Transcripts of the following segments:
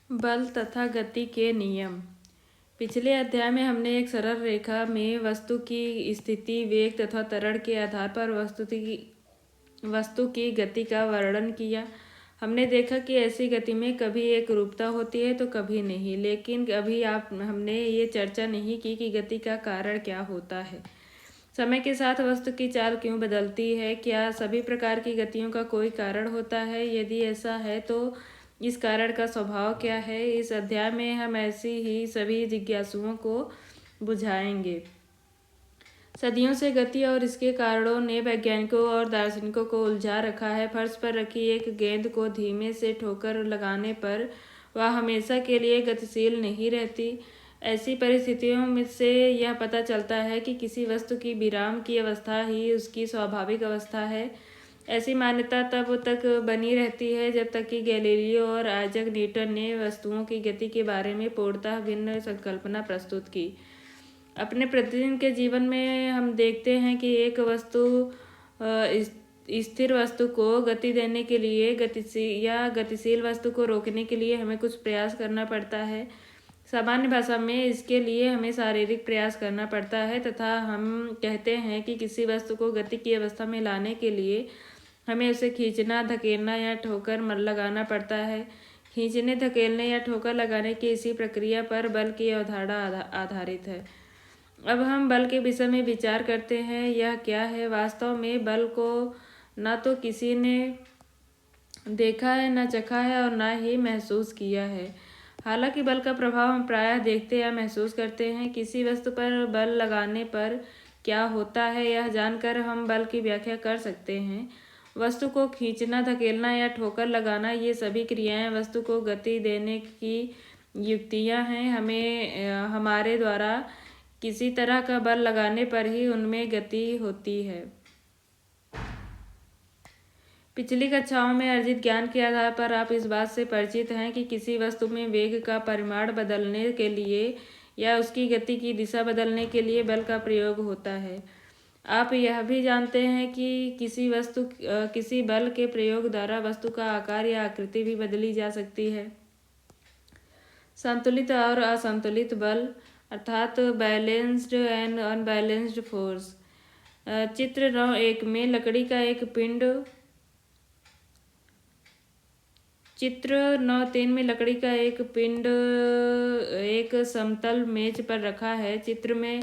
बल तथा गति के नियम। पिछले अध्याय में हमने एक सरल रेखा में वस्तु की स्थिति, वेग तथा त्वरण के आधार पर वस्तु की गति का वर्णन किया। हमने देखा कि ऐसी गति में कभी एक रूपता होती है तो कभी नहीं, लेकिन अभी हमने ये चर्चा नहीं की कि गति का कारण क्या होता है। समय के साथ वस्तु की चाल क्यों बदलती है? क्या सभी प्रकार की गतियों का कोई कारण होता है? यदि ऐसा है तो इस कारण का स्वभाव क्या है? इस अध्याय में हम ऐसी ही सभी जिज्ञासुओं को बुझाएंगे। सदियों से गति और इसके कारणों ने वैज्ञानिकों और दार्शनिकों को उलझा रखा है। फर्श पर रखी एक गेंद को धीमे से ठोकर लगाने पर वह हमेशा के लिए गतिशील नहीं रहती। ऐसी परिस्थितियों में से यह पता चलता है कि किसी वस्तु की विराम की अवस्था ही उसकी स्वाभाविक अवस्था है। ऐसी मान्यता तब तक बनी रहती है जब तक कि गैलीलियो और आइजैक न्यूटन ने वस्तुओं की गति के बारे में पूर्णतः भिन्न संकल्पना प्रस्तुत की। अपने प्रतिदिन के जीवन में हम देखते हैं कि एक वस्तु स्थिर वस्तु को गति देने के लिए गतिशील वस्तु को रोकने के लिए हमें कुछ प्रयास करना पड़ता है। सामान्य भाषा में इसके लिए हमें शारीरिक प्रयास करना पड़ता है तथा हम कहते हैं कि किसी वस्तु को गति की अवस्था में लाने के लिए हमें उसे खींचना, धकेलना या ठोकर लगाना पड़ता है। खींचने, धकेलने या ठोकर लगाने की इसी प्रक्रिया पर बल की अवधारणा आधारित है। अब हम बल के विषय में विचार करते हैं। यह क्या है? वास्तव में बल को न तो किसी ने देखा है, न चखा है और न ही महसूस किया है। हालांकि बल का प्रभाव हम प्रायः देखते या महसूस करते हैं। किसी वस्तु पर बल लगाने पर क्या होता है, यह जानकर हम बल की व्याख्या कर सकते हैं। वस्तु को खींचना, धकेलना या ठोकर लगाना, ये सभी क्रियाएं वस्तु को गति देने की युक्तियां हैं। हमारे द्वारा किसी तरह का बल लगाने पर ही उनमें गति होती है। पिछली कक्षाओं में अर्जित ज्ञान के आधार पर आप इस बात से परिचित हैं कि किसी वस्तु में वेग का परिमाण बदलने के लिए या उसकी गति की दिशा बदलने के लिए बल का प्रयोग होता है। आप यह भी जानते हैं कि किसी बल के प्रयोग द्वारा वस्तु का आकार या आकृति भी बदली जा सकती है। संतुलित और असंतुलित बल अर्थात बैलेंस्ड एंड अनबैलेंस्ड फोर्स। चित्र 9.1 में लकड़ी का एक पिंड चित्र 9.3 में लकड़ी का एक पिंड एक समतल मेज पर रखा है। चित्र में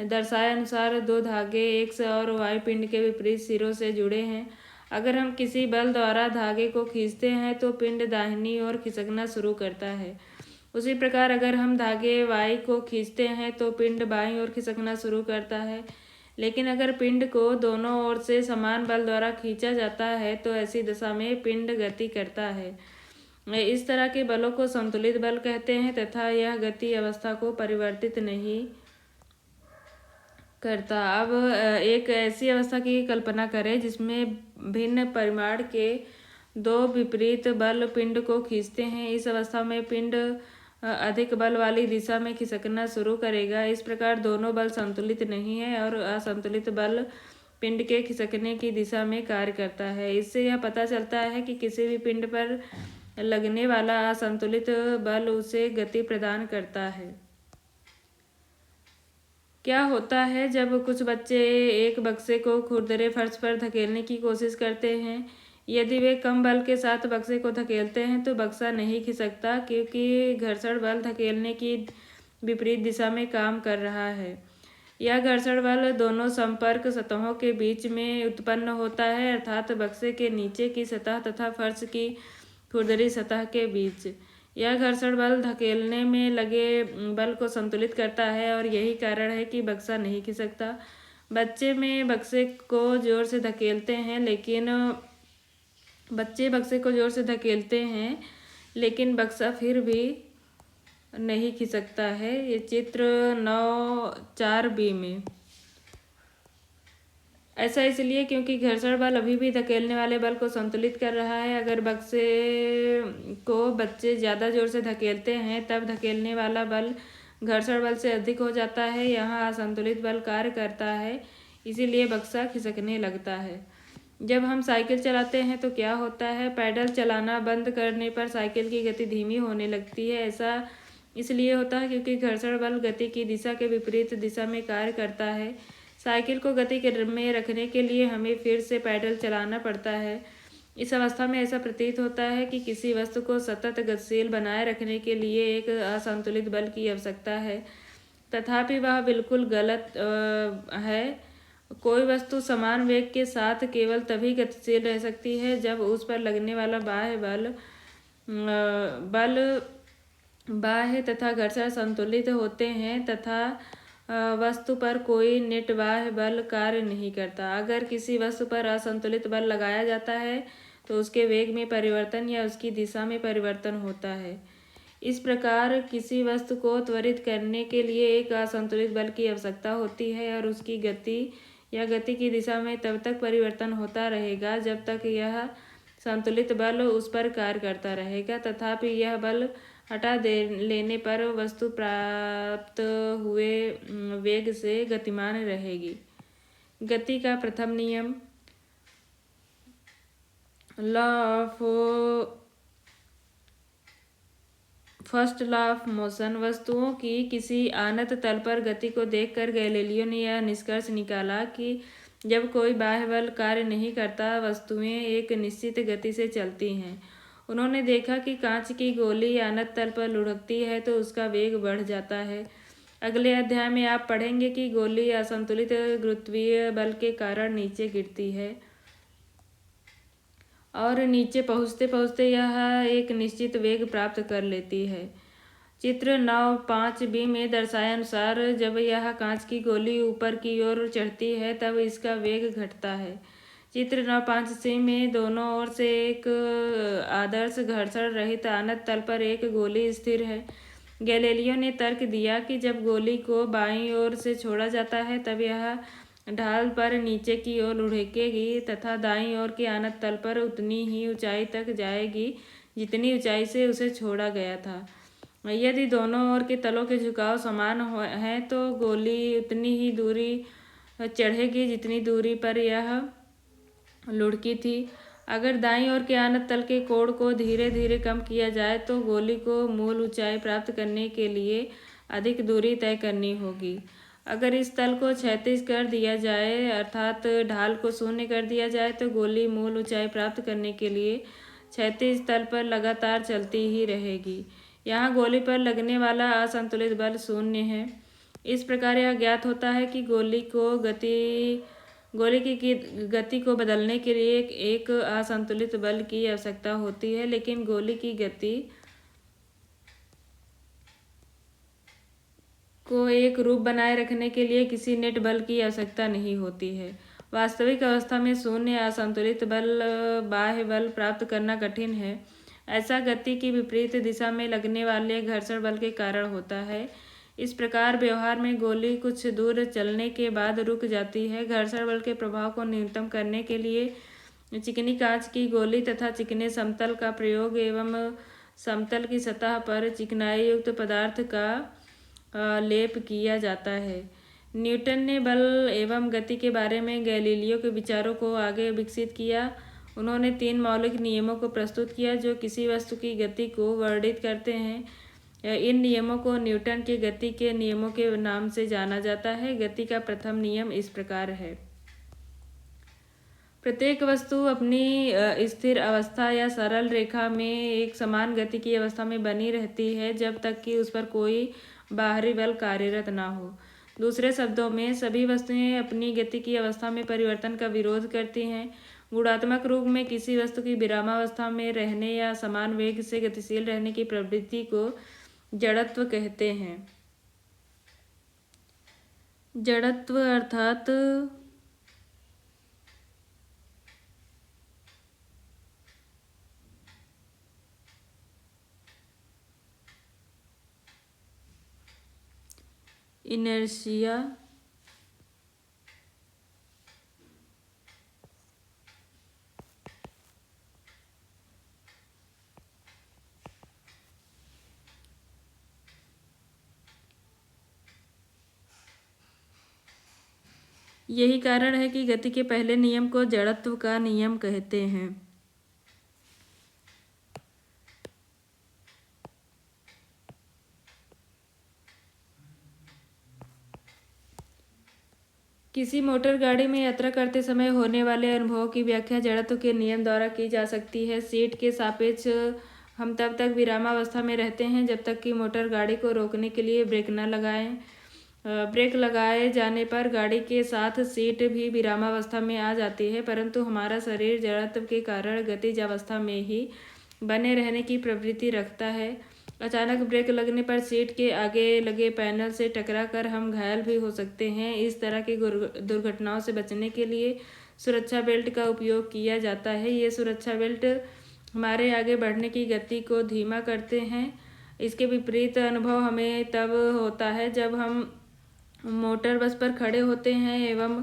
दर्शाए अनुसार दो धागे एक्स और वाई पिंड के विपरीत सिरों से जुड़े हैं। अगर हम किसी बल द्वारा धागे को खींचते हैं तो पिंड दाहिनी ओर खिसकना शुरू करता है। उसी प्रकार अगर हम धागे वाई को खींचते हैं तो पिंड बाईं ओर खिसकना शुरू करता है। लेकिन अगर पिंड को दोनों ओर से समान बल द्वारा खींचा जाता है तो ऐसी दशा में पिंड गति करता है। इस तरह के बलों को संतुलित बल कहते हैं तथा यह गति अवस्था को परिवर्तित नहीं करता। अब एक ऐसी अवस्था की कल्पना करें जिसमें भिन्न परिमाण के दो विपरीत बल पिंड को खींचते हैं। इस अवस्था में पिंड अधिक बल वाली दिशा में खिसकना शुरू करेगा। इस प्रकार दोनों बल संतुलित नहीं है और असंतुलित बल पिंड के खिसकने की दिशा में कार्य करता है। इससे यह पता चलता है कि किसी भी पिंड पर लगने वाला असंतुलित बल उसे गति प्रदान करता है। क्या होता है जब कुछ बच्चे एक बक्से को खुरदरे फर्श पर धकेलने की कोशिश करते हैं? यदि वे कम बल के साथ बक्से को धकेलते हैं तो बक्सा नहीं खिसकता, क्योंकि घर्षण बल धकेलने की विपरीत दिशा में काम कर रहा है। यह घर्षण बल दोनों संपर्क सतहों के बीच में उत्पन्न होता है, अर्थात बक्से के नीचे की सतह तथा फर्श की खुरदरी सतह के बीच। यह घर्षण बल धकेलने में लगे बल को संतुलित करता है और यही कारण है कि बक्सा नहीं खिसकता। बच्चे बक्से को जोर से धकेलते हैं लेकिन बक्सा फिर भी नहीं खिसकता है। ये चित्र 9.4b में। ऐसा इसलिए क्योंकि घर्षण बल अभी भी धकेलने वाले बल को संतुलित कर रहा है। अगर बक्से को बच्चे ज़्यादा जोर से धकेलते हैं तब धकेलने वाला बल घर्षण बल से अधिक हो जाता है। यहाँ असंतुलित बल कार्य करता है, इसीलिए बक्सा खिसकने लगता है। जब हम साइकिल चलाते हैं तो क्या होता है, पैडल चलाना बंद करने पर साइकिल की गति धीमी होने लगती है। ऐसा इसलिए होता है क्योंकि घर्षण बल गति की दिशा के विपरीत दिशा में कार्य करता है। साइकिल को गति में रखने के लिए हमें फिर से पैडल चलाना पड़ता है। इस अवस्था में ऐसा प्रतीत होता है कि किसी वस्तु को सतत गतिशील बनाए रखने के लिए एक असंतुलित बल की आवश्यकता है, तथापि वह बिल्कुल गलत है। कोई वस्तु समान वेग के साथ केवल तभी गतिशील रह सकती है जब उस पर लगने वाला बल बाह्य तथा घर्षण संतुलित होते हैं तथा वस्तु पर कोई नेट बाह्य बल कार्य नहीं करता। अगर किसी वस्तु पर असंतुलित बल लगाया जाता है तो उसके वेग में परिवर्तन या उसकी दिशा में परिवर्तन होता है। इस प्रकार किसी वस्तु को त्वरित करने के लिए एक असंतुलित बल की आवश्यकता होती है और उसकी गति या गति की दिशा में तब तक परिवर्तन होता रहेगा जब तक यह संतुलित बल उस पर कार्य करता रहेगा। तथापि यह बल हटा लेने पर वस्तु प्राप्त हुए वेग से गतिमान रहेगी। गति का प्रथम नियम, law of first law of motion. वस्तुओं की किसी आनत तल पर गति को देखकर गैलीलियो ने यह निष्कर्ष निकाला कि जब कोई बाह्य बल कार्य नहीं करता वस्तुएं एक निश्चित गति से चलती हैं। उन्होंने देखा कि कांच की गोली आनत तल पर लुढ़कती है तो उसका वेग बढ़ जाता है। अगले अध्याय में आप पढ़ेंगे कि गोली असंतुलित गुरुत्वीय बल के कारण नीचे गिरती है और नीचे पहुँचते पहुँचते यह एक निश्चित वेग प्राप्त कर लेती है। चित्र 9.5b में दर्शाए अनुसार जब यह कांच की गोली ऊपर की ओर चढ़ती है तब इसका वेग घटता है। चित्र 9.5c में दोनों ओर से एक आदर्श घर्षण रहित आनत तल पर एक गोली स्थिर है। गैलीलियो ने तर्क दिया कि जब गोली को बाईं ओर से छोड़ा जाता है तब यह ढाल पर नीचे की ओर लुढ़केगी तथा दाईं ओर के आनत तल पर उतनी ही ऊंचाई तक जाएगी जितनी ऊंचाई से उसे छोड़ा गया था। यदि दोनों ओर के तलों के झुकाव समान हैं तो गोली उतनी ही दूरी चढ़ेगी जितनी दूरी पर यह लुढ़की थी। अगर दाईं ओर के आनत तल के कोण को धीरे धीरे कम किया जाए तो गोली को मूल ऊंचाई प्राप्त करने के लिए अधिक दूरी तय करनी होगी। अगर इस तल को क्षैतिज कर दिया जाए अर्थात ढाल को शून्य कर दिया जाए तो गोली मूल ऊंचाई प्राप्त करने के लिए क्षैतिज तल पर लगातार चलती ही रहेगी। यहाँ गोली पर लगने वाला असंतुलित बल शून्य है। इस प्रकार यह ज्ञात होता है कि गोली की गति को बदलने के लिए एक असंतुलित बल की आवश्यकता होती है, लेकिन गोली की गति को एक रूप बनाए रखने के लिए किसी नेट बल की आवश्यकता नहीं होती है। वास्तविक अवस्था में शून्य असंतुलित बल बाह्य बल प्राप्त करना कठिन है। ऐसा गति की विपरीत दिशा में लगने वाले घर्षण बल के कारण होता है। इस प्रकार व्यवहार में गोली कुछ दूर चलने के बाद रुक जाती है। घर्षण बल के प्रभाव को न्यूनतम करने के लिए चिकनी कांच की गोली तथा चिकने समतल का प्रयोग एवं समतल की सतह पर चिकनाई युक्त पदार्थ का लेप किया जाता है। न्यूटन ने बल एवं गति के बारे में गैलीलियो के विचारों को आगे विकसित किया। उन्होंने 3 मौलिक नियमों को प्रस्तुत किया जो किसी वस्तु की गति को वर्णित करते हैं। इन नियमों को न्यूटन के गति के नियमों के नाम से जाना जाता है। गति का प्रथम नियम इस प्रकार है। प्रत्येक वस्तु अपनी स्थिर अवस्था या सरल रेखा में एक समान गति की अवस्था में बनी रहती है जब तक कि उस पर कोई बाहरी बल कार्यरत ना हो। दूसरे शब्दों में सभी वस्तुएं अपनी गति की अवस्था में परिवर्तन का विरोध करती हैं। गुणात्मक रूप में किसी वस्तु की विरामावस्था में रहने या समान वेग से गतिशील रहने की प्रवृत्ति को जड़त्व कहते हैं। जड़त्व अर्थात इनर्शिया यही कारण है कि गति के पहले नियम को जड़त्व का नियम कहते हैं। किसी मोटर गाड़ी में यात्रा करते समय होने वाले अनुभवों की व्याख्या जड़त्व के नियम द्वारा की जा सकती है। सीट के सापेक्ष हम तब तक विरामावस्था में रहते हैं जब तक कि मोटर गाड़ी को रोकने के लिए ब्रेक न लगाएं। ब्रेक लगाए जाने पर गाड़ी के साथ सीट भी विरामावस्था में आ जाती है, परंतु हमारा शरीर जड़त्व के कारण गतिज अवस्था में ही बने रहने की प्रवृत्ति रखता है। अचानक ब्रेक लगने पर सीट के आगे लगे पैनल से टकराकर हम घायल भी हो सकते हैं। इस तरह की दुर्घटनाओं से बचने के लिए सुरक्षा बेल्ट का उपयोग किया जाता है। ये सुरक्षा बेल्ट हमारे आगे बढ़ने की गति को धीमा करते हैं। इसके विपरीत अनुभव हमें तब होता है जब हम मोटर बस पर खड़े होते हैं एवं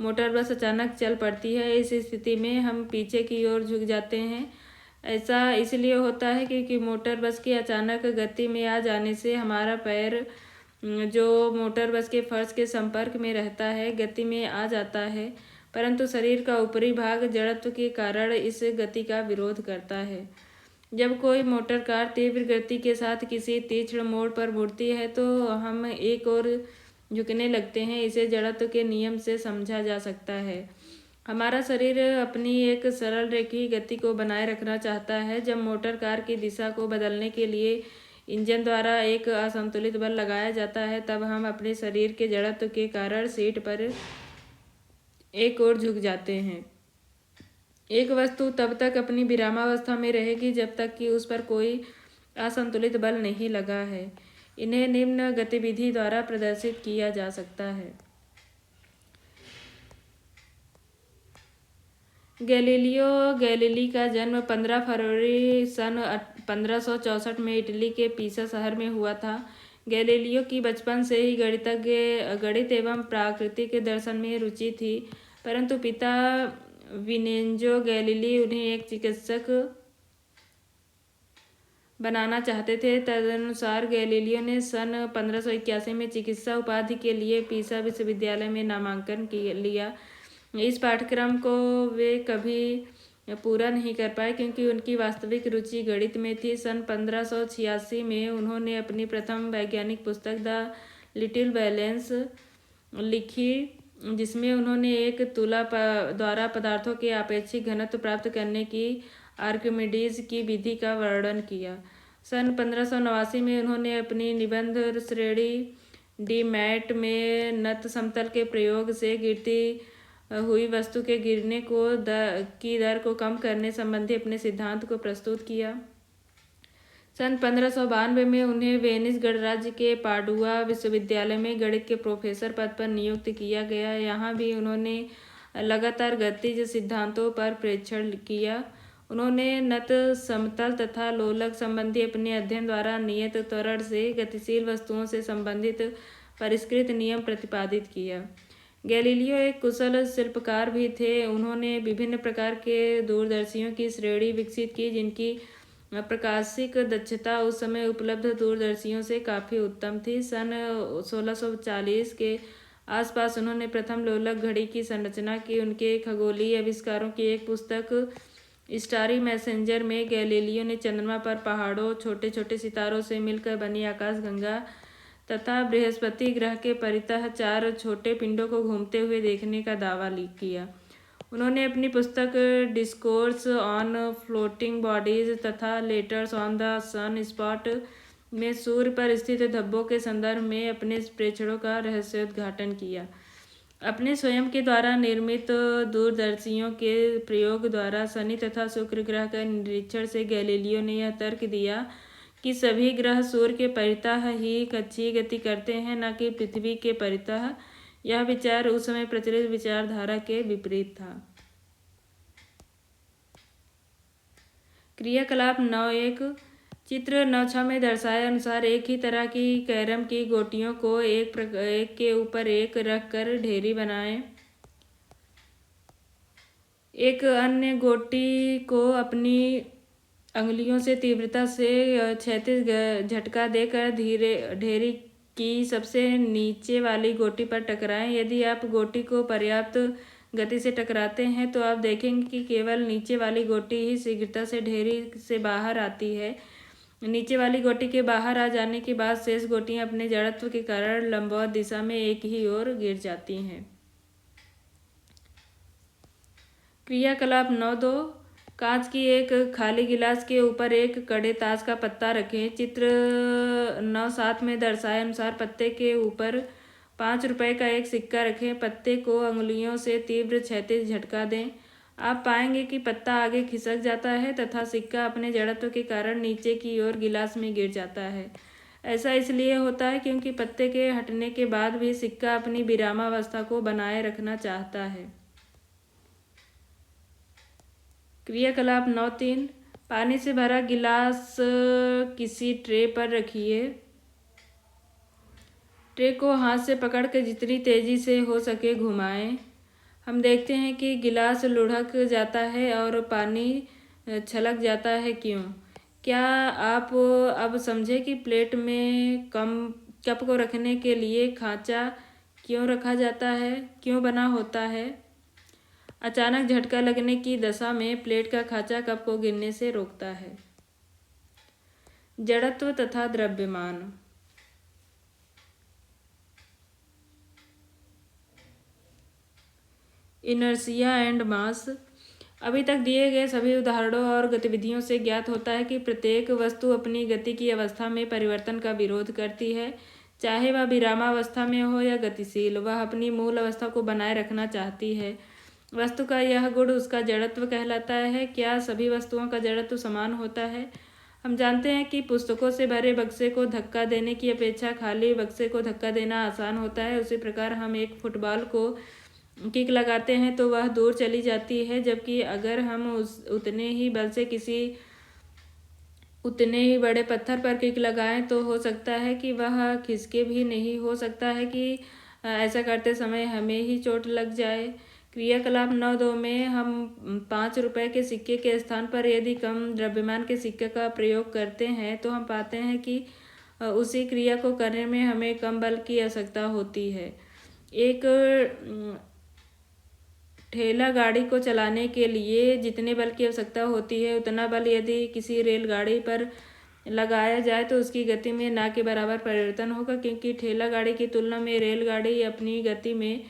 मोटर बस अचानक चल पड़ती है। इस स्थिति में हम पीछे की ओर झुक जाते हैं। ऐसा इसलिए होता है क्योंकि मोटर बस के अचानक गति में आ जाने से हमारा पैर, जो मोटर बस के फर्श के संपर्क में रहता है, गति में आ जाता है, परंतु शरीर का ऊपरी भाग जड़त्व के कारण इस गति का विरोध करता है। जब कोई मोटर कार तीव्र गति के साथ किसी तीक्ष्ण मोड़ पर मुड़ती है तो हम एक ओर झुकने लगते हैं। इसे जड़त्व के नियम से समझा जा सकता है। हमारा शरीर अपनी एक सरल रेखीय गति को बनाए रखना चाहता है। जब मोटर कार की दिशा को बदलने के लिए इंजन द्वारा एक असंतुलित बल लगाया जाता है, तब हम अपने शरीर के जड़त्व के कारण सीट पर एक ओर झुक जाते हैं। एक वस्तु तब तक अपनी विरामावस्था में रहेगी जब तक कि उस पर कोई असंतुलित बल नहीं लगा है। इन्हें निम्न गतिविधि द्वारा प्रदर्शित किया जा सकता है। गैलीलियो गैलीली का जन्म 15 फरवरी सन 1564 में इटली के पीसा शहर में हुआ था। गैलीलियो की बचपन से ही गणित एवं प्राकृतिक दर्शन में रुचि थी, परंतु पिता विनेंजो गैलीली उन्हें एक चिकित्सक बनाना चाहते थे। तदनुसार गैलीलियो ने सन 1581 में चिकित्सा उपाधि के लिए पीसा विश्वविद्यालय में नामांकन लिया। इस पाठ्यक्रम को वे कभी पूरा नहीं कर पाए क्योंकि उनकी वास्तविक रुचि गणित में थी। सन 1586 में उन्होंने अपनी प्रथम वैज्ञानिक पुस्तक द लिटिल बैलेंस लिखी, जिसमें उन्होंने एक तुला द्वारा पदार्थों के आपेक्षिक घनत्व प्राप्त करने की आर्किमिडीज की विधि का वर्णन किया। सन 1589 में उन्होंने अपनी निबंध श्रेणी डी मैट में नत समतल के प्रयोग से गिरती हुई वस्तु के गिरने की दर को कम करने संबंधी अपने सिद्धांत को प्रस्तुत किया। सन 1592 में उन्हें वेनिस गणराज्य के पाडुआ विश्वविद्यालय में गणित के प्रोफेसर पद पर नियुक्त किया गया। यहाँ भी उन्होंने लगातार गतिज सिद्धांतों पर प्रेक्षण किया। उन्होंने नत समतल तथा लोलक संबंधी अपने अध्ययन द्वारा नियत त्वरण से गतिशील वस्तुओं से संबंधित परिष्कृत नियम प्रतिपादित किया। गैलीलियो एक कुशल शिल्पकार भी थे। उन्होंने विभिन्न प्रकार के दूरदर्शियों की श्रेणी विकसित की जिनकी प्रकाशिक दक्षता उस समय उपलब्ध दूरदर्शियों से काफ़ी उत्तम थी। सन 1640 के आसपास उन्होंने प्रथम लोलक घड़ी की संरचना की। उनके खगोलीय आविष्कारों की एक पुस्तक स्टारी मैसेंजर में गैलीलियो ने चंद्रमा पर पहाड़ों, छोटे छोटे सितारों से मिलकर बनी आकाशगंगा तथा बृहस्पति ग्रह के परितः 4 छोटे पिंडों को घूमते हुए देखने का दावा किया। उन्होंने अपनी पुस्तक डिस्कोर्स ऑन फ्लोटिंग बॉडीज तथा letters on the sunspot में सूर्य पर स्थित धब्बों के संदर्भ में अपने प्रेक्षणों का रहस्योद्घाटन किया। अपने स्वयं के द्वारा निर्मित दूरदर्शियों के प्रयोग द्वारा शनि तथा शुक्र ग्रह का निरीक्षण से गैलीलियो ने यह तर्क दिया कि सभी ग्रह सूर्य के परितः ही कक्षीय गति करते हैं, न कि पृथ्वी के परितः। यह विचार उस समय प्रचलित विचारधारा के विपरीत था। क्रियाकलाप 9.1 चित्र 9.6 में दर्शाए अनुसार एक ही तरह की कैरम की गोटियों को एक के ऊपर एक रख कर ढेरी बनाएं। एक अन्य गोटी को अपनी अंगुलियों से तीव्रता से क्षैतिज झटका देकर ढेरी की सबसे नीचे वाली गोटी पर टकराएं। यदि आप गोटी को पर्याप्त गति से टकराते हैं तो आप देखेंगे कि केवल नीचे वाली गोटी ही शीघ्रता से ढेरी से बाहर आती है। नीचे वाली गोटी के बाहर आ जाने के बाद शेष गोटियां अपने जड़त्व के कारण लंबवत दिशा में एक ही ओर गिर जाती हैं। क्रियाकलाप 9.2 कांच की एक खाली गिलास के ऊपर एक कड़े ताश का पत्ता रखें। चित्र 9.7 में दर्शाए अनुसार पत्ते के ऊपर 5 रुपए का एक सिक्का रखें। पत्ते को अंगुलियों से तीव्र क्षैतिज झटका दें। आप पाएंगे कि पत्ता आगे खिसक जाता है तथा सिक्का अपने जड़त्व के कारण नीचे की ओर गिलास में गिर जाता है। ऐसा इसलिए होता है क्योंकि पत्ते के हटने के बाद भी सिक्का अपनी विरामावस्था को बनाए रखना चाहता है। क्रियाकलाप 9.3 पानी से भरा गिलास किसी ट्रे पर रखिए। ट्रे को हाथ से पकड़कर जितनी तेजी से हो सके घुमाएं। हम देखते हैं कि गिलास लुढ़क जाता है और पानी छलक जाता है। क्यों? क्या आप अब समझे कि प्लेट में कप को रखने के लिए खांचा क्यों रखा जाता है, क्यों बना होता है? अचानक झटका लगने की दशा में प्लेट का खांचा कप को गिरने से रोकता है। जड़त्व तथा द्रव्यमान। Inertia and mass. अभी तक दिए गए सभी उदाहरणों और गतिविधियों से ज्ञात होता है कि प्रत्येक वस्तु अपनी गति की अवस्था में परिवर्तन का विरोध करती है। चाहे वह विरामावस्था में हो या गतिशील, वह अपनी मूल अवस्था को बनाए रखना चाहती है। वस्तु का यह गुण उसका जड़त्व कहलाता है। क्या सभी वस्तुओं का जड़त्व समान होता है? हम जानते हैं कि पुस्तकों से भरे बक्से को धक्का देने की अपेक्षा खाली बक्से को धक्का देना आसान होता है। उसी प्रकार हम एक फुटबॉल को किक लगाते हैं तो वह दूर चली जाती है, जबकि अगर हम उतने ही बल से किसी उतने ही बड़े पत्थर पर किक लगाएं तो हो सकता है कि वह खिसके भी नहीं। हो सकता है कि ऐसा करते समय हमें ही चोट लग जाए। क्रियाकलाप 9.2 में हम 5 रुपए के सिक्के के स्थान पर यदि कम द्रव्यमान के सिक्के का प्रयोग करते हैं तो हम पाते हैं कि उसी क्रिया को करने में हमें कम बल की आवश्यकता होती है। एक ठेला गाड़ी को चलाने के लिए जितने बल की आवश्यकता होती है उतना बल यदि किसी रेलगाड़ी पर लगाया जाए तो उसकी गति में ना के बराबर परिवर्तन होगा, क्योंकि ठेला गाड़ी की तुलना में रेलगाड़ी अपनी गति में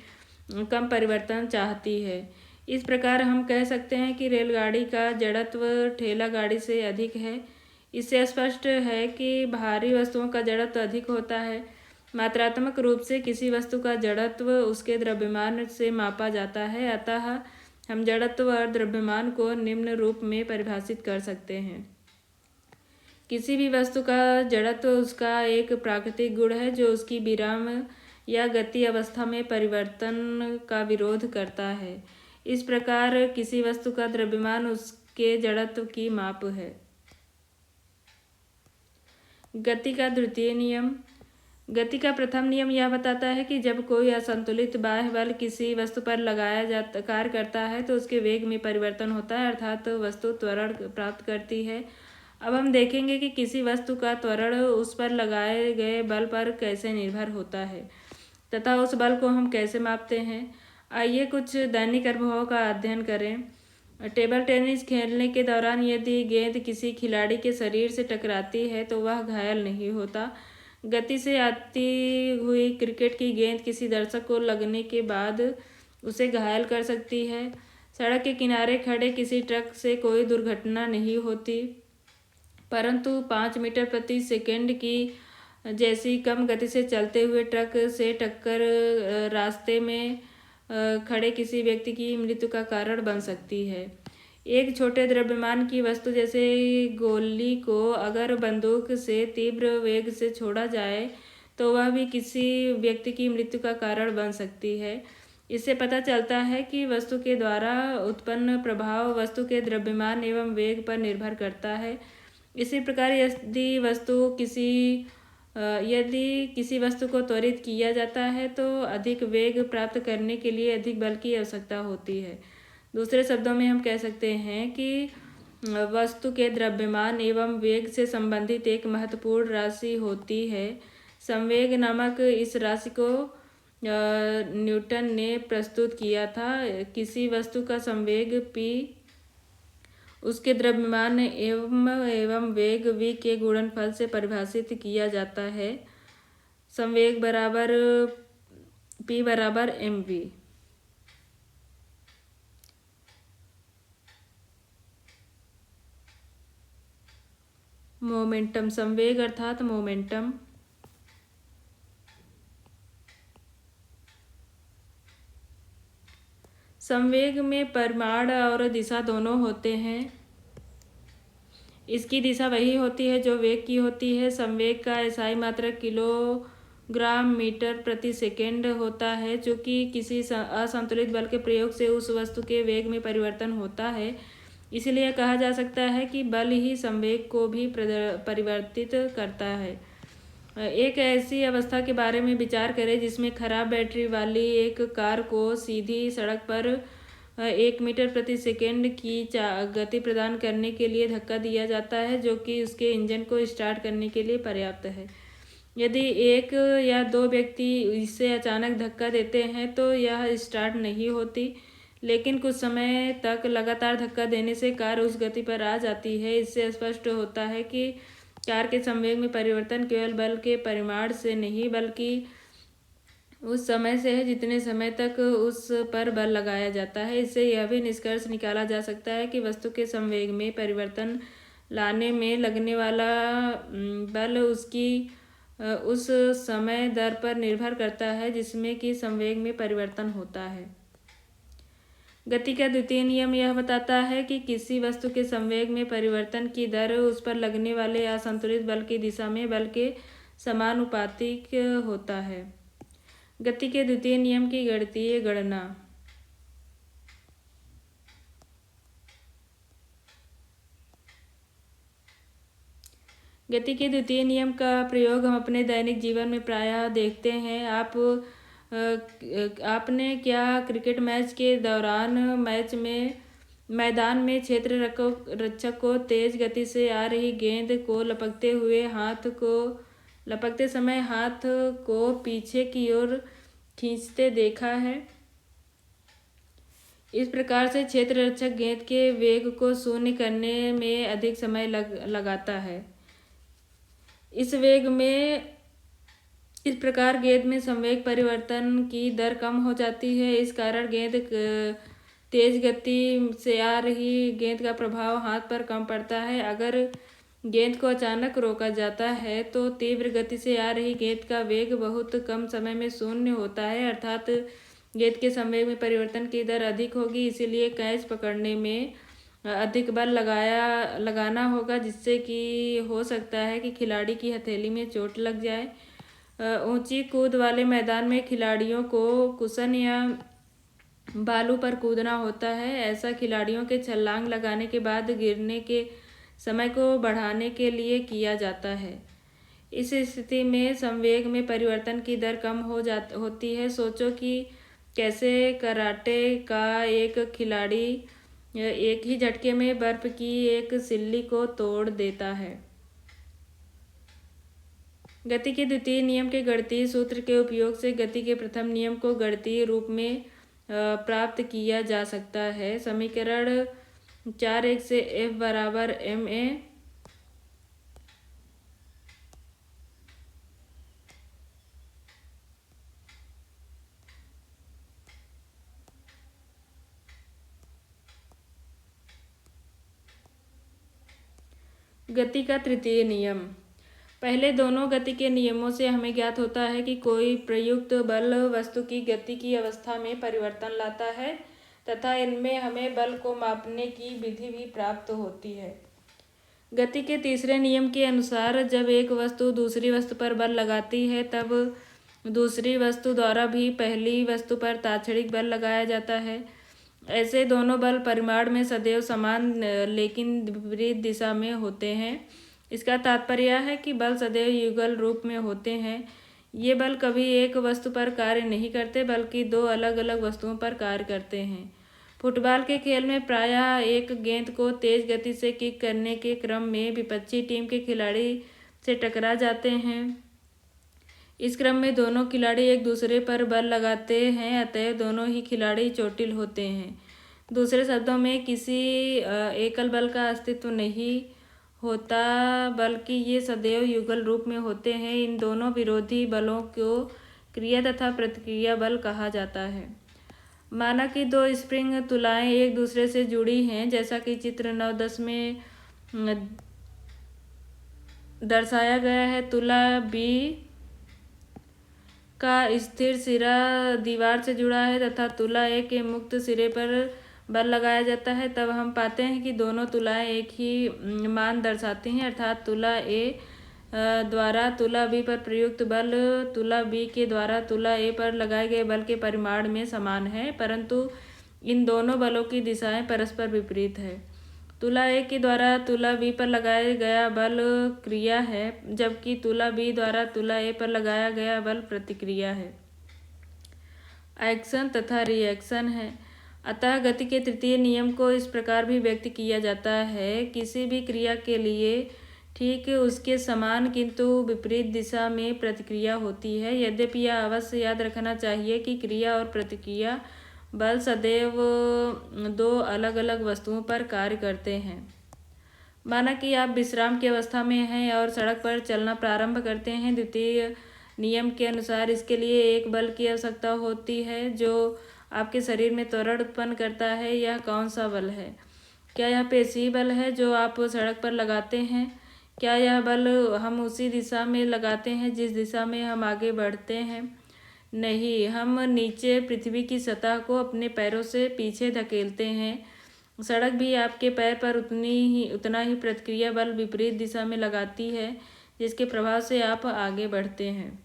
कम परिवर्तन चाहती है। इस प्रकार हम कह सकते हैं कि रेलगाड़ी का जड़त्व ठेला गाड़ी से अधिक है। इससे स्पष्ट है कि भारी वस्तुओं का जड़त्व अधिक होता है। मात्रात्मक रूप से किसी वस्तु का जड़त्व उसके द्रव्यमान से मापा जाता है। अतः हम जड़त्व और द्रव्यमान को निम्न रूप में परिभाषित कर सकते हैं। किसी भी वस्तु का जड़त्व उसका एक प्राकृतिक गुण है जो उसकी विराम या गति अवस्था में परिवर्तन का विरोध करता है। इस प्रकार किसी वस्तु का द्रव्यमान उसके जड़त्व की माप है। गति का द्वितीय नियम। गति का प्रथम नियम यह बताता है कि जब कोई असंतुलित बाह्य बल किसी वस्तु पर कार्य करता है तो उसके वेग में परिवर्तन होता है, अर्थात वस्तु त्वरण प्राप्त करती है। अब हम देखेंगे कि किसी वस्तु का त्वरण उस पर लगाए गए बल पर कैसे निर्भर होता है तथा उस बल को हम कैसे मापते हैं। आइए कुछ दैनिक अनुभवों का अध्ययन करें। टेबल टेनिस खेलने के दौरान यदि गेंद किसी खिलाड़ी के शरीर से टकराती है तो वह घायल नहीं होता। गति से आती हुई क्रिकेट की गेंद किसी दर्शक को लगने के बाद उसे घायल कर सकती है। सड़क के किनारे खड़े किसी ट्रक से कोई दुर्घटना नहीं होती, परंतु 5 मीटर प्रति सेकंड की जैसी कम गति से चलते हुए ट्रक से टक्कर रास्ते में खड़े किसी व्यक्ति की मृत्यु का कारण बन सकती है। एक छोटे द्रव्यमान की वस्तु जैसे गोली को अगर बंदूक से तीव्र वेग से छोड़ा जाए तो वह भी किसी व्यक्ति की मृत्यु का कारण बन सकती है। इससे पता चलता है कि वस्तु के द्वारा उत्पन्न प्रभाव वस्तु के द्रव्यमान एवं वेग पर निर्भर करता है। इसी प्रकार यदि किसी वस्तु को त्वरित किया जाता है तो अधिक वेग प्राप्त करने के लिए अधिक बल की आवश्यकता होती है। दूसरे शब्दों में हम कह सकते हैं कि वस्तु के द्रव्यमान एवं वेग से संबंधित एक महत्वपूर्ण राशि होती है संवेग नामक इस राशि को न्यूटन ने प्रस्तुत किया था। किसी वस्तु का संवेग p उसके द्रव्यमान एवं वेग v के गुणनफल से परिभाषित किया जाता है। संवेग बराबर p बराबर mv। मोमेंटम, संवेग अर्थात मोमेंटम। संवेग में परिमाण और दिशा दोनों होते हैं। इसकी दिशा वही होती है जो वेग की होती है। संवेग का एसआई मात्रक किलोग्राम मीटर प्रति सेकेंड होता है। चूंकि किसी असंतुलित बल के प्रयोग से उस वस्तु के वेग में परिवर्तन होता है, इसलिए कहा जा सकता है कि बल ही संवेग को भी परिवर्तित करता है। एक ऐसी अवस्था के बारे में विचार करें जिसमें खराब बैटरी वाली एक कार को सीधी सड़क पर 1 मीटर प्रति सेकेंड की गति प्रदान करने के लिए धक्का दिया जाता है, जो कि उसके इंजन को स्टार्ट करने के लिए पर्याप्त है। यदि एक या दो व्यक्ति इसे अचानक धक्का देते हैं तो यह स्टार्ट नहीं होती, लेकिन कुछ समय तक लगातार धक्का देने से कार उस गति पर आ जाती है। इससे स्पष्ट होता है कि कार के संवेग में परिवर्तन केवल बल के परिमाण से नहीं बल्कि उस समय से है जितने समय तक उस पर बल लगाया जाता है। इससे यह भी निष्कर्ष निकाला जा सकता है कि वस्तु के संवेग में परिवर्तन लाने में लगने वाला बल उसकी उस समय दर पर निर्भर करता है जिसमें कि संवेग में परिवर्तन होता है। गति का द्वितीय नियम यह बताता है कि किसी वस्तु के संवेग में परिवर्तन की दर उस पर लगने वाले असंतुलित बल की दिशा में बल के समानुपातिक होता है। गति के द्वितीय नियम की गणितीय गणना। गति के द्वितीय नियम का प्रयोग हम अपने दैनिक जीवन में प्रायः देखते हैं। आपने क्या क्रिकेट मैच के दौरान मैदान में क्षेत्र रक्षक को तेज गति से आ रही गेंद को लपकते समय हाथ को पीछे की ओर खींचते देखा है? इस प्रकार से क्षेत्र रक्षक गेंद के वेग को शून्य करने में अधिक समय लगाता है। इस प्रकार गेंद में संवेग परिवर्तन की दर कम हो जाती है। इस कारण तेज गति से आ रही गेंद का प्रभाव हाथ पर कम पड़ता है। अगर गेंद को अचानक रोका जाता है तो तीव्र गति से आ रही गेंद का वेग बहुत कम समय में शून्य होता है, अर्थात गेंद के संवेग में परिवर्तन की दर अधिक होगी। इसीलिए कैच पकड़ने में अधिक बल लगाना होगा, जिससे कि हो सकता है कि खिलाड़ी की हथेली में चोट लग जाए। ऊंची कूद वाले मैदान में खिलाड़ियों को कुशन या बालू पर कूदना होता है। ऐसा खिलाड़ियों के छलांग लगाने के बाद गिरने के समय को बढ़ाने के लिए किया जाता है। इस स्थिति में संवेग में परिवर्तन की दर कम होती है। सोचो कि कैसे कराटे का एक खिलाड़ी एक ही झटके में बर्फ की एक सिल्ली को तोड़ देता है। गति के द्वितीय नियम के गणितीय सूत्र के उपयोग से गति के प्रथम नियम को गणितीय रूप में प्राप्त किया जा सकता है। समीकरण 4(1) से F बराबर ma गति का तृतीय नियम। पहले दोनों गति के नियमों से हमें ज्ञात होता है कि कोई प्रयुक्त बल वस्तु की गति की अवस्था में परिवर्तन लाता है तथा इनमें हमें बल को मापने की विधि भी प्राप्त होती है। गति के तीसरे नियम के अनुसार जब एक वस्तु दूसरी वस्तु पर बल लगाती है तब दूसरी वस्तु द्वारा भी पहली वस्तु पर तात्क्षणिक बल लगाया जाता है। ऐसे दोनों बल परिमाण में सदैव समान लेकिन विपरीत दिशा में होते हैं। इसका तात्पर्य है कि बल सदैव युगल रूप में होते हैं। ये बल कभी एक वस्तु पर कार्य नहीं करते बल्कि दो अलग अलग वस्तुओं पर कार्य करते हैं। फुटबॉल के खेल में प्रायः एक गेंद को तेज गति से किक करने के क्रम में विपक्षी टीम के खिलाड़ी से टकरा जाते हैं। इस क्रम में दोनों खिलाड़ी एक दूसरे पर बल लगाते हैं, अतएव दोनों ही खिलाड़ी चोटिल होते हैं। दूसरे शब्दों में किसी एकल बल का अस्तित्व नहीं होता, बल्कि ये सदैव युगल रूप में होते हैं। इन दोनों विरोधी बलों को क्रिया तथा प्रतिक्रिया बल कहा जाता है। माना कि दो स्प्रिंग तुलाएं एक दूसरे से जुड़ी हैं, जैसा कि चित्र 9-10 में दर्शाया गया है। तुला बी का स्थिर सिरा दीवार से जुड़ा है तथा तुला ए के मुक्त सिरे पर बल लगाया जाता है। तब हम पाते हैं कि दोनों तुलाएं एक ही मान दर्शाती हैं, अर्थात तुला ए द्वारा तुला बी पर प्रयुक्त बल तुला बी के द्वारा तुला ए पर लगाए गए बल के परिमाण में समान है, परंतु इन दोनों बलों की दिशाएं परस्पर विपरीत है। तुला ए के द्वारा तुला बी पर लगाया गया बल क्रिया है, जबकि तुला बी द्वारा तुला ए पर लगाया गया बल प्रतिक्रिया है, एक्शन तथा रिएक्शन है। अतः गति के तृतीय नियम को इस प्रकार भी व्यक्त किया जाता है, किसी भी क्रिया के लिए ठीक उसके समान किंतु विपरीत दिशा में प्रतिक्रिया होती है। यद्यपि यह अवश्य याद रखना चाहिए कि क्रिया और प्रतिक्रिया बल सदैव दो अलग अलग वस्तुओं पर कार्य करते हैं। माना कि आप विश्राम की अवस्था में हैं और सड़क पर चलना प्रारंभ करते हैं। द्वितीय नियम के अनुसार इसके लिए एक बल की आवश्यकता होती है जो आपके शरीर में त्वरण उत्पन्न करता है। यह कौन सा बल है? क्या यह पेशीय बल है जो आप सड़क पर लगाते हैं? क्या यह बल हम उसी दिशा में लगाते हैं जिस दिशा में हम आगे बढ़ते हैं? नहीं, हम नीचे पृथ्वी की सतह को अपने पैरों से पीछे धकेलते हैं। सड़क भी आपके पैर पर उतना ही प्रतिक्रिया बल विपरीत दिशा में लगाती है, जिसके प्रभाव से आप आगे बढ़ते हैं।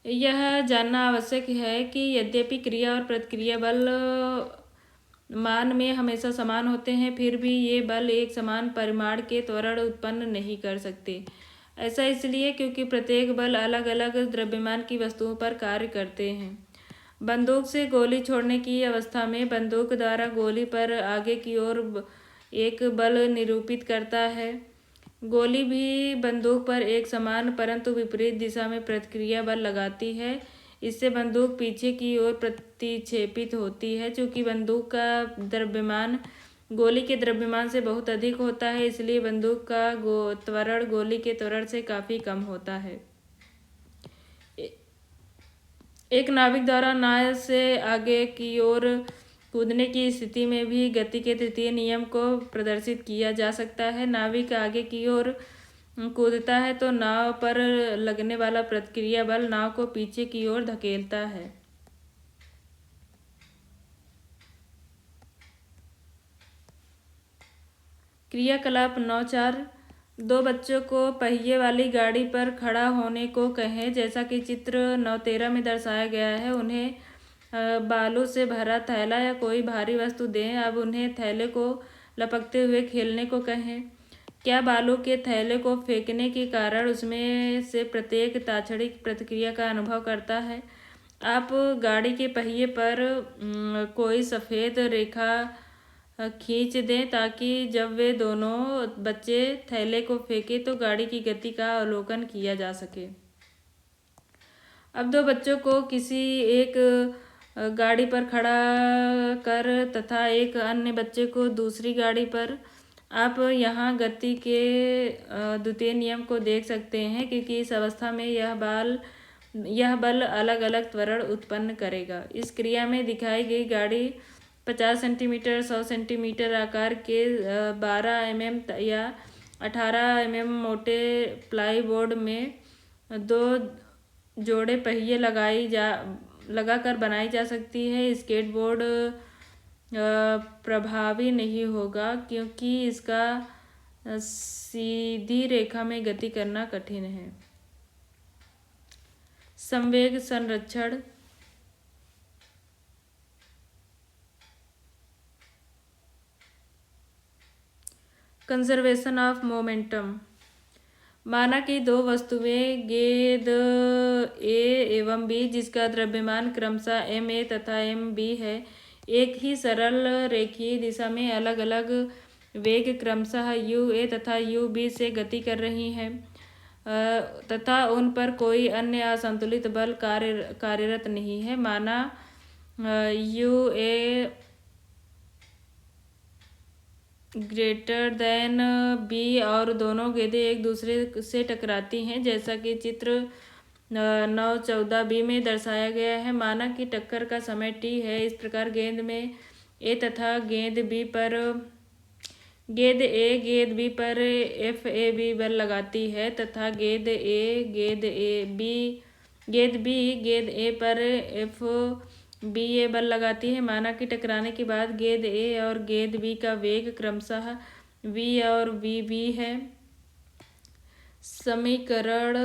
यह जानना आवश्यक है कि यद्यपि क्रिया और प्रतिक्रिया बल मान में हमेशा समान होते हैं, फिर भी ये बल एक समान परिमाण के त्वरण उत्पन्न नहीं कर सकते। ऐसा इसलिए क्योंकि प्रत्येक बल अलग अलग द्रव्यमान की वस्तुओं पर कार्य करते हैं। बंदूक से गोली छोड़ने की अवस्था में बंदूक द्वारा गोली पर आगे की ओर एक बल निरूपित करता है। गोली भी बंदूक पर एक समान परंतु विपरीत दिशा में प्रतिक्रिया बल लगाती है। इससे बंदूक पीछे की ओर प्रतिक्षेपित होती है। चूंकि बंदूक का द्रव्यमान गोली के द्रव्यमान से बहुत अधिक होता है, इसलिए बंदूक का त्वरण गोली के त्वरण से काफ़ी कम होता है। एक नाविक द्वारा नाव से आगे की ओर कूदने की स्थिति में भी गति के तृतीय नियम को प्रदर्शित किया जा सकता है। नाविक आगे की ओर कूदता है तो नाव पर लगने वाला प्रतिक्रिया बल नाव को पीछे की ओर धकेलता है। क्रियाकलाप 9.4 दो बच्चों को पहिए वाली गाड़ी पर खड़ा होने को कहें, जैसा कि चित्र 9.13 में दर्शाया गया है। उन्हें बालू से भरा थैला या कोई भारी वस्तु दें। अब उन्हें थैले को लपकते हुए खेलने को कहें। क्या बालू के थैले को फेंकने के कारण उसमें से प्रत्येक ताछड़िक प्रतिक्रिया का अनुभव करता है? आप गाड़ी के पहिए पर कोई सफ़ेद रेखा खींच दें ताकि जब वे दोनों बच्चे थैले को फेंकें तो गाड़ी की गति का अवलोकन किया जा सके। अब दो बच्चों को किसी एक गाड़ी पर खड़ा कर तथा एक अन्य बच्चे को दूसरी गाड़ी पर आप यहाँ गति के द्वितीय नियम को देख सकते हैं, क्योंकि इस अवस्था में यह बल अलग अलग त्वरण उत्पन्न करेगा। इस क्रिया में दिखाई गई गाड़ी 50 सेंटीमीटर 100 सेंटीमीटर आकार के 12 mm या 18 mm मोटे प्लाईबोर्ड में दो जोड़े पहिए लगाकर बनाई जा सकती है। स्केटबोर्ड प्रभावी नहीं होगा क्योंकि इसका सीधी रेखा में गति करना कठिन है। संवेग संरक्षण कंजर्वेशन ऑफ मोमेंटम। माना कि दो वस्तुएं गेंद ए एवं बी, जिसका द्रव्यमान क्रमशः एम ए तथा एम बी है, एक ही सरल रेखीय दिशा में अलग अलग वेग क्रमशः यू ए तथा यू बी से गति कर रही हैं। तथा उन पर कोई अन्य असंतुलित बल कार्यरत नहीं है। माना u A greater than B और दोनों गेंदें एक दूसरे से टकराती हैं, जैसा कि चित्र 9-14 बी में दर्शाया गया है। माना कि टक्कर का समय टी है। इस प्रकार गेंद में ए तथा गेंद बी पर गेंद बी पर एफ ए बी बल लगाती है तथा गेंद बी गेंद ए पर एफ बी ए बल लगाती है। माना कि टकराने के बाद गेंद ए और गेंद बी का वेग क्रमशः v और vb है। समीकरण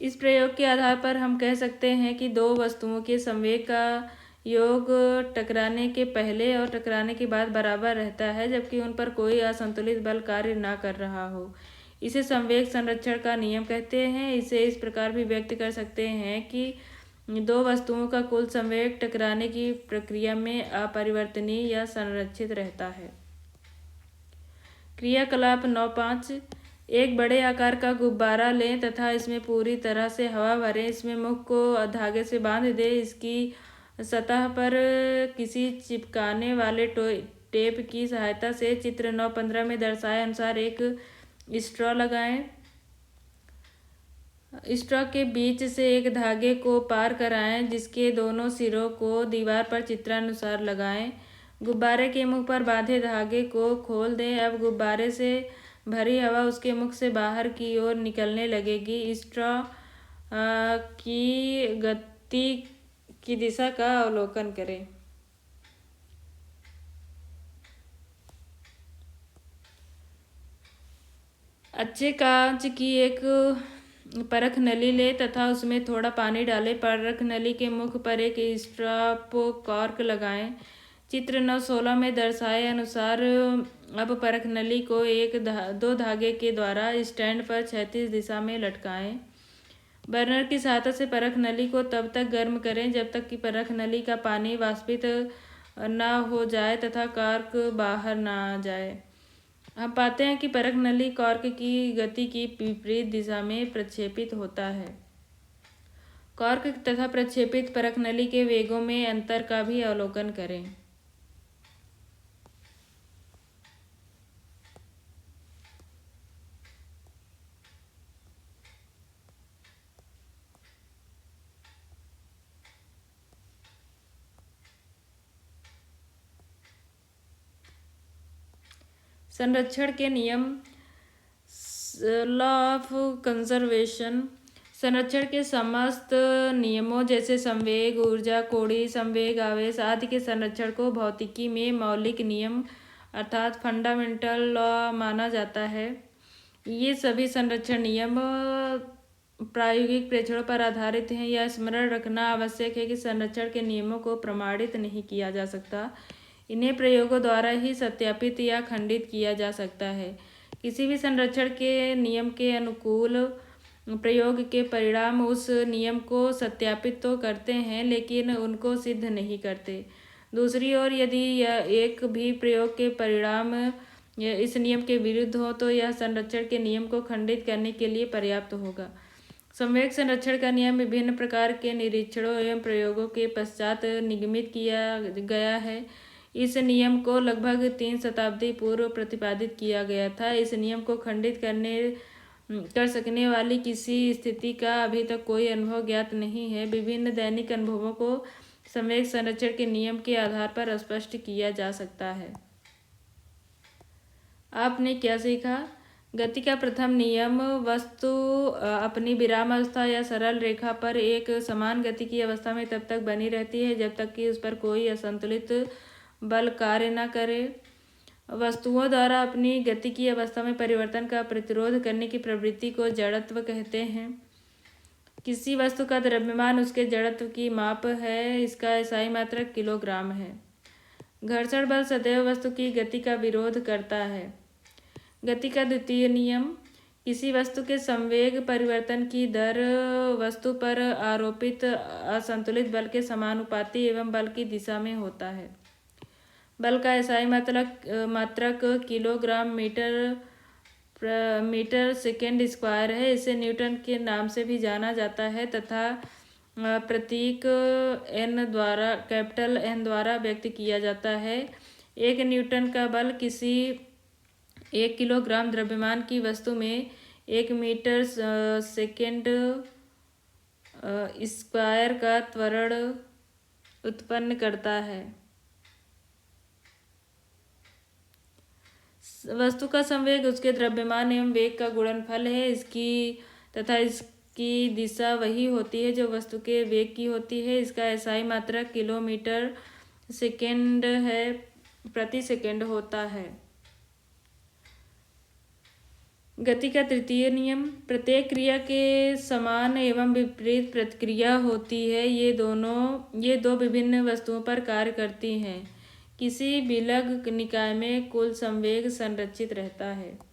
इस प्रयोग के आधार पर हम कह सकते हैं कि दो वस्तुओं के संवेग का योग टकराने के पहले और टकराने के बाद बराबर रहता है, जबकि उन पर कोई असंतुलित बल कार्य न कर रहा हो। इसे संवेग संरक्षण का नियम कहते हैं। इसे इस प्रकार भी व्यक्त कर सकते हैं कि दो वस्तुओं का कुल संवेग टकराने की प्रक्रिया में अपरिवर्तनीय या संरक्षित रहता है। क्रियाकलाप 9.5 एक बड़े आकार का गुब्बारा लें तथा इसमें पूरी तरह से हवा भरें। इसमें मुख को धागे से बांध दें। इसकी सतह पर किसी चिपकाने वाले टेप की सहायता से चित्र 9.15 में दर्शाए अनुसार एक स्ट्रॉ लगाएं। स्ट्रॉ के बीच से एक धागे को पार कराएं, जिसके दोनों सिरों को दीवार पर चित्रानुसार लगाएं। गुब्बारे के मुख पर बांधे धागे को खोल दें। अब गुब्बारे से भरी हवा उसके मुख से बाहर की ओर निकलने लगेगी। स्ट्रॉ की गति की दिशा का अवलोकन करें। अच्छे कांच की एक परख नली ले तथा उसमें थोड़ा पानी डालें। परख नली के मुख पर एक स्ट्रॉप कॉर्क लगाएं। चित्र 9.16 में दर्शाए अनुसार अब परख नली को दो धागे के द्वारा स्टैंड पर क्षैतिज दिशा में लटकाएं। बर्नर की सहायता से परख नली को तब तक गर्म करें जब तक कि परख नली का पानी वाष्पित न हो जाए तथा कॉर्क बाहर न आ जाए। हम पाते हैं कि परख नली कॉर्क की गति की विपरीत दिशा में प्रक्षेपित होता है। कॉर्क तथा प्रक्षेपित परख नली के वेगों में अंतर का भी अवलोकन करें। संरक्षण के नियम लॉ ऑफ कंजर्वेशन संरक्षण के समस्त नियमों जैसे संवेग, ऊर्जा, कोणीय संवेग, आवेश आदि के संरक्षण को भौतिकी में मौलिक नियम अर्थात फंडामेंटल लॉ माना जाता है। ये सभी संरक्षण नियम प्रायोगिक प्रेक्षणों पर आधारित हैं। यह स्मरण रखना आवश्यक है कि संरक्षण के नियमों को प्रमाणित नहीं किया जा सकता। इन्हें प्रयोगों द्वारा ही सत्यापित या खंडित किया जा सकता है। किसी भी संरक्षण के नियम के अनुकूल प्रयोग के परिणाम उस नियम को सत्यापित तो करते हैं, लेकिन उनको सिद्ध नहीं करते। दूसरी ओर यदि यह एक भी प्रयोग के परिणाम इस नियम के विरुद्ध हो तो यह संरक्षण के नियम को खंडित करने के लिए पर्याप्त होगा। संवेग संरक्षण का नियम विभिन्न प्रकार के निरीक्षणों एवं प्रयोगों के पश्चात निगमित किया गया है। इस नियम को लगभग 3 शताब्दी पूर्व प्रतिपादित किया गया था। इस नियम को खंडित कर सकने वाली किसी स्थिति का अभी तक कोई अनुभव ज्ञात नहीं है। विभिन्न दैनिक अनुभवों को संवेग संरक्षण के नियम के आधार पर स्पष्ट किया जा सकता है। आपने क्या सीखा? गति का प्रथम नियम वस्तु अपनी विराम अवस्था या सरल रेखा पर एक समान गति की अवस्था में तब तक बनी रहती है जब तक कि उस पर कोई असंतुलित बल कार्य न करे। वस्तुओं द्वारा अपनी गति की अवस्था में परिवर्तन का प्रतिरोध करने की प्रवृत्ति को जड़त्व कहते हैं। किसी वस्तु का द्रव्यमान उसके जड़त्व की माप है। इसका इकाई मात्रक किलोग्राम है। घर्षण बल सदैव वस्तु की गति का विरोध करता है। गति का द्वितीय नियम किसी वस्तु के संवेग परिवर्तन की दर वस्तु पर आरोपित असंतुलित बल के समानुपाती एवं बल की दिशा में होता है। बल का एसआई मात्रक किलोग्राम मीटर सेकेंड स्क्वायर है। इसे न्यूटन के नाम से भी जाना जाता है तथा प्रतीक कैपिटल एन द्वारा व्यक्त किया जाता है। एक न्यूटन का बल किसी 1 किलोग्राम द्रव्यमान की वस्तु में 1 मीटर सेकेंड स्क्वायर का त्वरण उत्पन्न करता है। वस्तु का संवेग उसके द्रव्यमान एवं वेग का गुणनफल है। इसकी दिशा वही होती है जो वस्तु के वेग की होती है। इसका एसआई मात्रक किलोमीटर सेकेंड है प्रति सेकेंड होता है। गति का तृतीय नियम। प्रत्येक क्रिया के समान एवं विपरीत प्रतिक्रिया होती है। ये दो विभिन्न वस्तुओं पर कार्य करती हैं। किसी विलग निकाय में कुल संवेग संरक्षित रहता है।